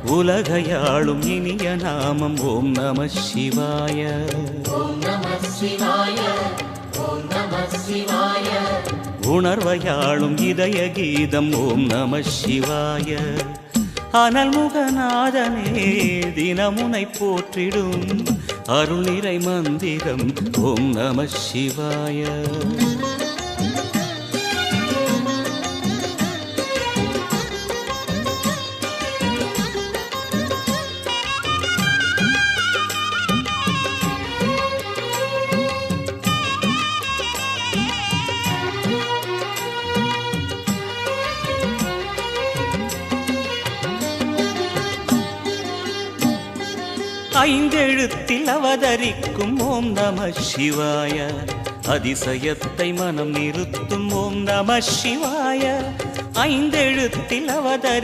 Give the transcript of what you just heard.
உலகையாளும் இனிய நாமம் ஓம் நம சிவாய. ஓம் நம சிவாய. ஓம் நம சிவாய. உணர்வையாளும் இதய கீதம் ஓம் நம சிவாய. அனல்முகநாதனே தினமுனை போற்றிடும் அருள் நிறை மந்திரம் ஓம் நம சிவாய. ஐந்தெழுத்தில் அவதரிக்கும் ஓம் நம சிவாய. அதிசயத்தை மனம் நிறுத்தும் ஓம் நம சிவாய. ஐந்தெழுத்தில் அவதரி